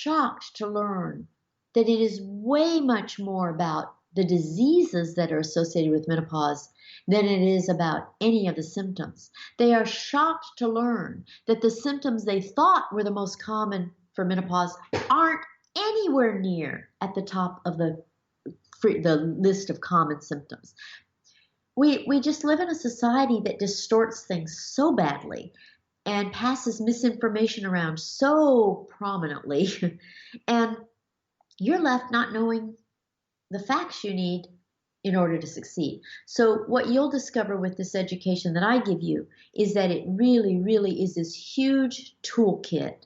shocked to learn that it is way much more about the diseases that are associated with menopause than it is about any of the symptoms. They are shocked to learn that the symptoms they thought were the most common for menopause aren't anywhere near at the top of the list of common symptoms. We just live in a society that distorts things so badly and passes misinformation around so prominently. And you're left not knowing the facts you need in order to succeed. So what you'll discover with this education that I give you is that it really, really is this huge toolkit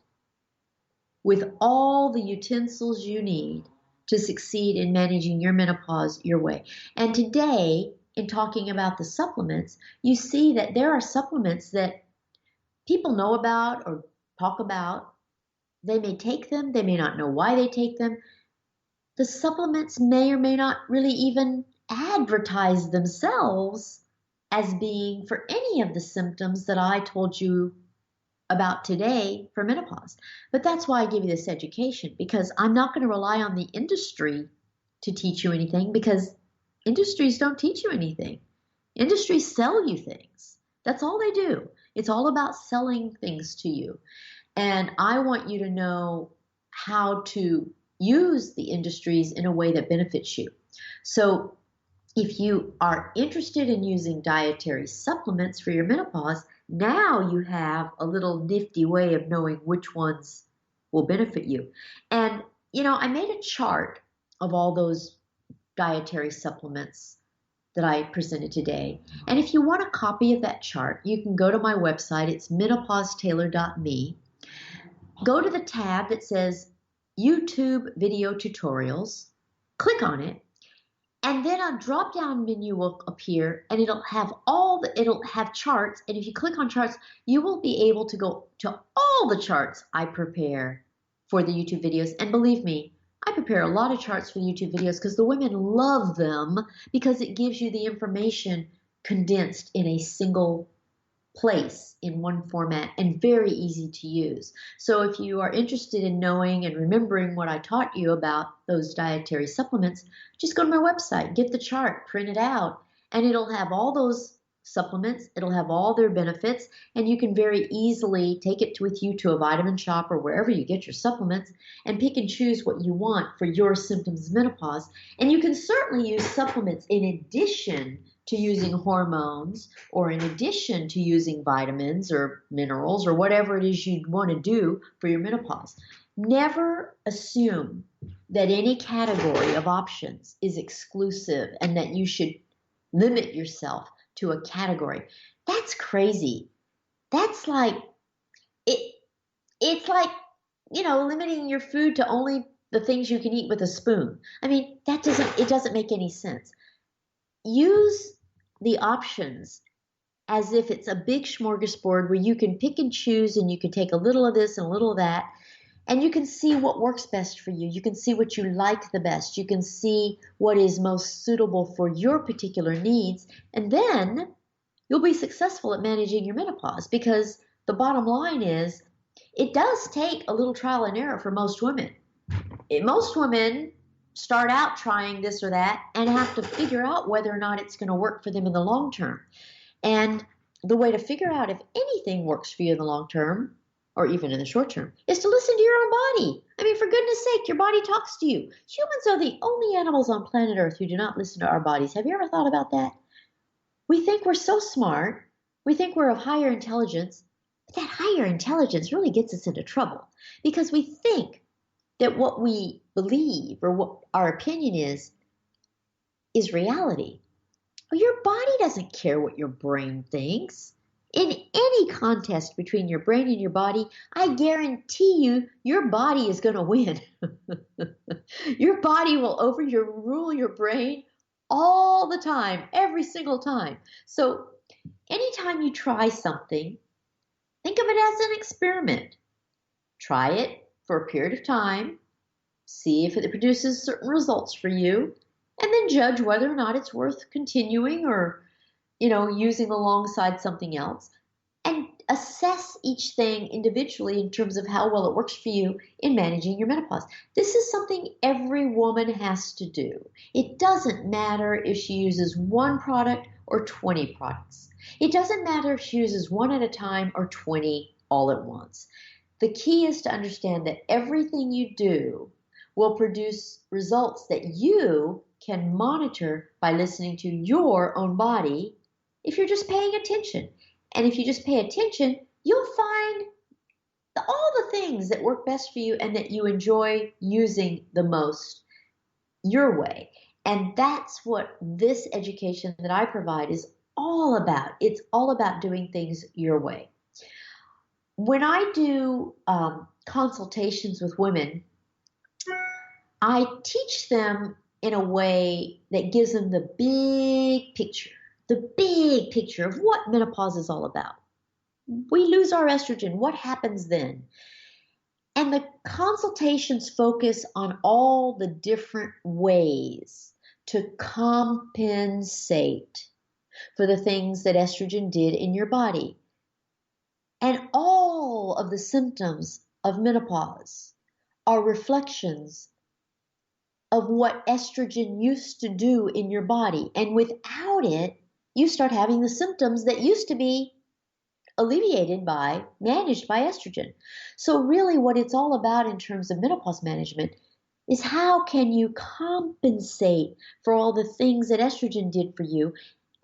with all the utensils you need to succeed in managing your menopause your way. And today, in talking about the supplements, you see that there are supplements that people know about or talk about. They may take them, they may not know why they take them. The supplements may or may not really even advertise themselves as being for any of the symptoms that I told you about today for menopause. But that's why I give you this education, because I'm not going to rely on the industry to teach you anything, because industries don't teach you anything. Industries sell you things. That's all they do. It's all about selling things to you. And I want you to know how to use the industries in a way that benefits you. So if you are interested in using dietary supplements for your menopause, now you have a little nifty way of knowing which ones will benefit you. And, I made a chart of all those dietary supplements that I presented today. And if you want a copy of that chart, you can go to my website. It's menopausetailor.me. Go to the tab that says YouTube video tutorials, click on it, and then a drop-down menu will appear, and it'll have charts. And if you click on charts, you will be able to go to all the charts I prepare for the YouTube videos. And believe me, I prepare a lot of charts for YouTube videos because the women love them, because it gives you the information condensed in a single place in one format and very easy to use. So if you are interested in knowing and remembering what I taught you about those dietary supplements, just go to my website, get the chart, print it out, and it'll have all those supplements. It'll have all their benefits, and you can very easily take it with you to a vitamin shop or wherever you get your supplements and pick and choose what you want for your symptoms of menopause. And you can certainly use supplements in addition to using hormones, or in addition to using vitamins or minerals or whatever it is you'd want to do for your menopause. Never assume that any category of options is exclusive and that you should limit yourself to a category. That's crazy. That's like, it's like, limiting your food to only the things you can eat with a spoon. I mean, it doesn't make any sense. Use the options as if it's a big smorgasbord where you can pick and choose, and you can take a little of this and a little of that, and you can see what works best for you. You can see what you like the best. You can see what is most suitable for your particular needs, and then you'll be successful at managing your menopause, because the bottom line is it does take a little trial and error for most women. Most women start out trying this or that and have to figure out whether or not it's going to work for them in the long term. And the way to figure out if anything works for you in the long term, or even in the short term, is to listen to your own body. I mean, for goodness sake, your body talks to you. Humans are the only animals on planet Earth who do not listen to our bodies. Have you ever thought about that? We think we're so smart. We think we're of higher intelligence. But that higher intelligence really gets us into trouble, because we think that what we believe or what our opinion is reality. Well, your body doesn't care what your brain thinks. In any contest between your brain and your body, I guarantee you, your body is going to win. Your body will overrule your brain all the time, every single time. So anytime you try something, think of it as an experiment. Try it for a period of time, see if it produces certain results for you, and then judge whether or not it's worth continuing or, using alongside something else. And assess each thing individually in terms of how well it works for you in managing your menopause. This is something every woman has to do. It doesn't matter if she uses one product or 20 products. It doesn't matter if she uses one at a time or 20 all at once. The key is to understand that everything you do will produce results that you can monitor by listening to your own body if you're just paying attention. And if you just pay attention, you'll find all the things that work best for you and that you enjoy using the most your way. And that's what this education that I provide is all about. It's all about doing things your way. When I do consultations with women, I teach them in a way that gives them the big picture of what menopause is all about. We lose our estrogen. What happens then? And the consultations focus on all the different ways to compensate for the things that estrogen did in your body. And all of the symptoms of menopause are reflections of what estrogen used to do in your body. And without it, you start having the symptoms that used to be managed by estrogen. So really what it's all about in terms of menopause management is how can you compensate for all the things that estrogen did for you,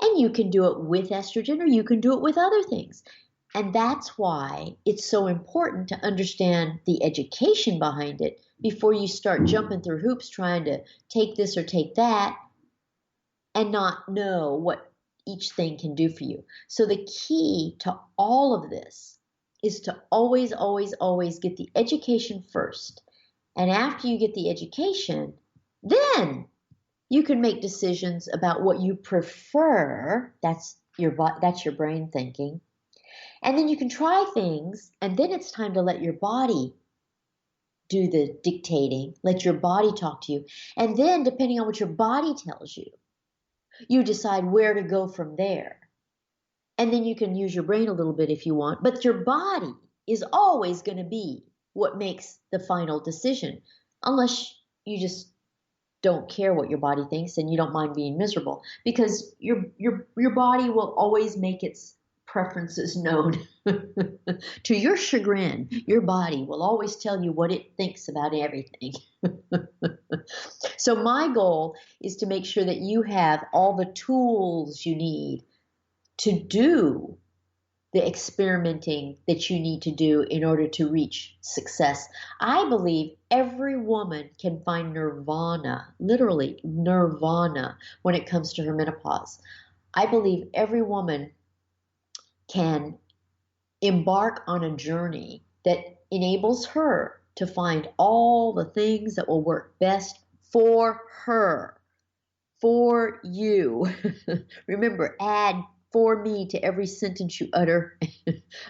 and you can do it with estrogen or you can do it with other things. And that's why it's so important to understand the education behind it before you start jumping through hoops trying to take this or take that and not know what each thing can do for you. So the key to all of this is to always, always, always get the education first. And after you get the education, then you can make decisions about what you prefer. That's your brain thinking. And then you can try things, and then it's time to let your body do the dictating, let your body talk to you. And then, depending on what your body tells you, you decide where to go from there. And then you can use your brain a little bit if you want, but your body is always going to be what makes the final decision, unless you just don't care what your body thinks and you don't mind being miserable, because your body will always make its preferences known. To your chagrin, your body will always tell you what it thinks about everything. So my goal is to make sure that you have all the tools you need to do the experimenting that you need to do in order to reach success. I believe every woman can find nirvana, literally nirvana, when it comes to her menopause. I believe every woman can embark on a journey that enables her to find all the things that will work best for her, for you. Remember, add "for me" to every sentence you utter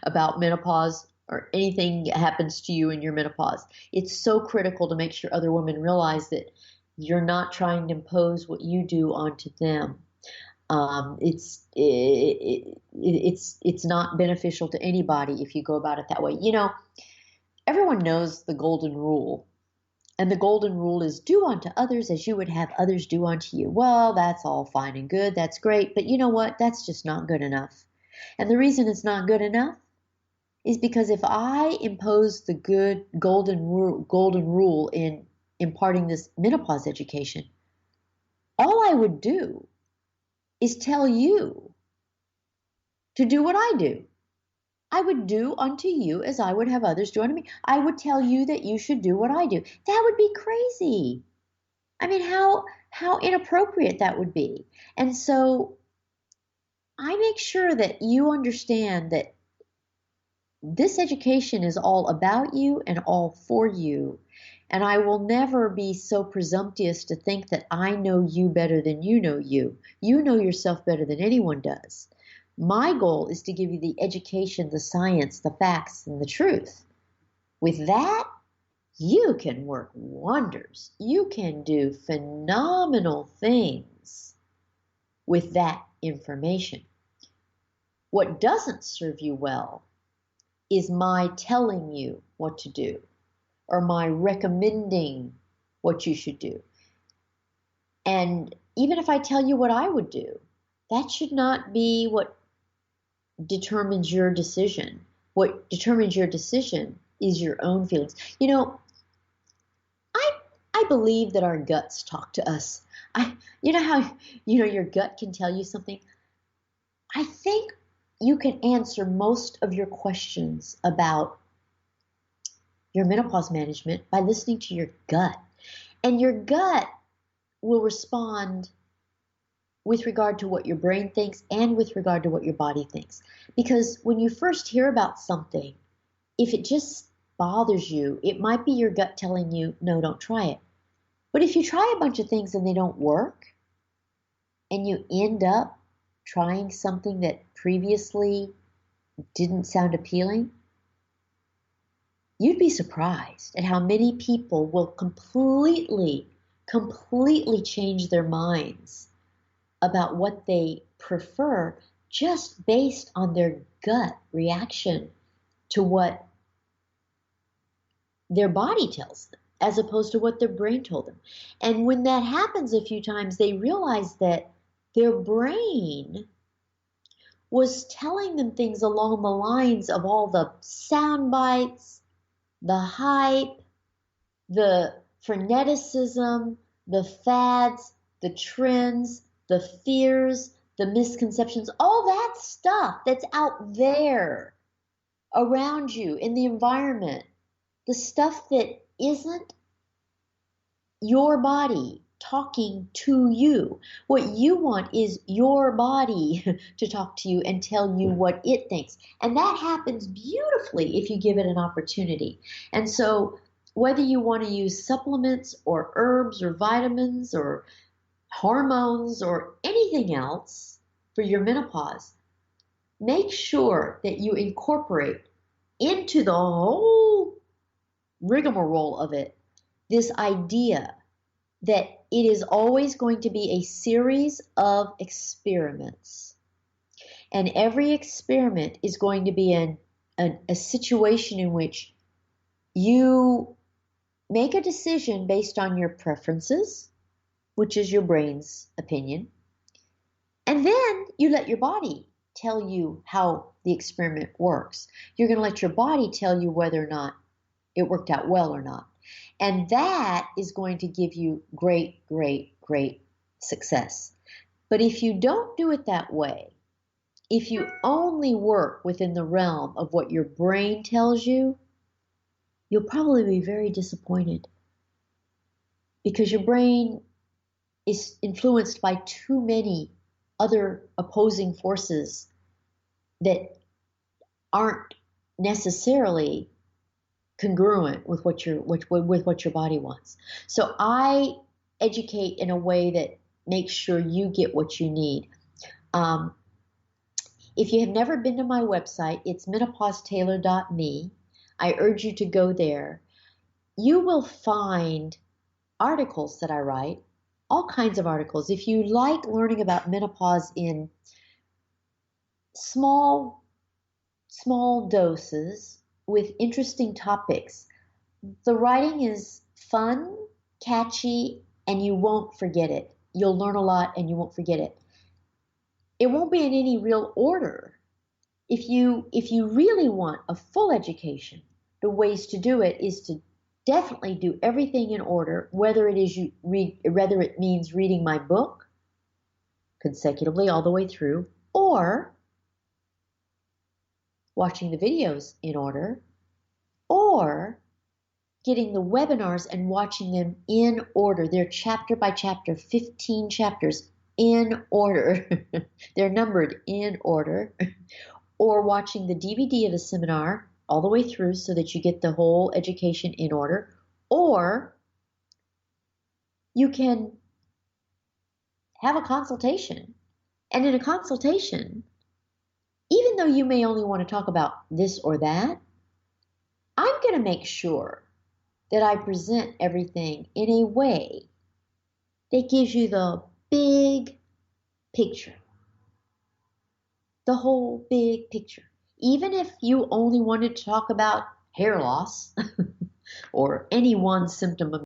about menopause or anything that happens to you in your menopause. It's so critical to make sure other women realize that you're not trying to impose what you do onto them. It's not beneficial to anybody if you go about it that way. You know, everyone knows the golden rule. And the golden rule is do unto others as you would have others do unto you. Well, that's all fine and good. That's great. But you know what? That's just not good enough. And the reason it's not good enough is because if I impose the good golden rule in imparting this menopause education, all I would do is tell you to do what I do. I would do unto you as I would have others do unto me. I would tell you that you should do what I do. That would be crazy. I mean, how inappropriate that would be. And so I make sure that you understand that this education is all about you and all for you. And I will never be so presumptuous to think that I know you better than you know you. You know yourself better than anyone does. My goal is to give you the education, the science, the facts, and the truth. With that, you can work wonders. You can do phenomenal things with that information. What doesn't serve you well is my telling you what to do or my recommending what you should do. And even if I tell you what I would do, that should not be what determines your decision. What determines your decision is your own feelings. You know, I believe that our guts talk to us. You know how, your gut can tell you something? I think you can answer most of your questions about your menopause management by listening to your gut. And your gut will respond with regard to what your brain thinks and with regard to what your body thinks. Because when you first hear about something, if it just bothers you, it might be your gut telling you, no, don't try it. But if you try a bunch of things and they don't work, and you end up trying something that previously didn't sound appealing, you'd be surprised at how many people will completely change their minds about what they prefer just based on their gut reaction to what their body tells them, as opposed to what their brain told them. And when that happens a few times, they realize that their brain was telling them things along the lines of all the sound bites, the hype, the freneticism, the fads, the trends, the fears, the misconceptions, all that stuff that's out there around you in the environment, the stuff that isn't your body talking to you. What you want is your body to talk to you and tell you what it thinks. And that happens beautifully if you give it an opportunity. And so whether you want to use supplements or herbs or vitamins or hormones or anything else for your menopause, make sure that you incorporate into the whole rigmarole of it this idea that it is always going to be a series of experiments. And every experiment is going to be a situation in which you make a decision based on your preferences, which is your brain's opinion, and then you let your body tell you how the experiment works. You're going to let your body tell you whether or not it worked out well or not. And that is going to give you great success. But if you don't do it that way, if you only work within the realm of what your brain tells you, you'll probably be very disappointed, because your brain is influenced by too many other opposing forces that aren't necessarily congruent with what your body wants. So I educate in a way that makes sure you get what you need. If you have never been to my website, it's menopausetailor.me. I urge you to go there. You will find articles that I write, all kinds of articles. If you like learning about menopause in small doses with interesting topics, the writing is fun, catchy, and you won't forget it. You'll learn a lot and you won't forget it. It won't be in any real order. If you really want a full education, the ways to do it is to definitely do everything in order, whether it means reading my book consecutively all the way through, or watching the videos in order, or getting the webinars and watching them in order. They're chapter by chapter, 15 chapters in order. They're numbered in order. Or watching the DVD of the seminar all the way through so that you get the whole education in order. Or you can have a consultation. And in a consultation, even though you may only want to talk about this or that, I'm going to make sure that I present everything in a way that gives you the big picture. The whole big picture. Even if you only wanted to talk about hair loss or any one symptom of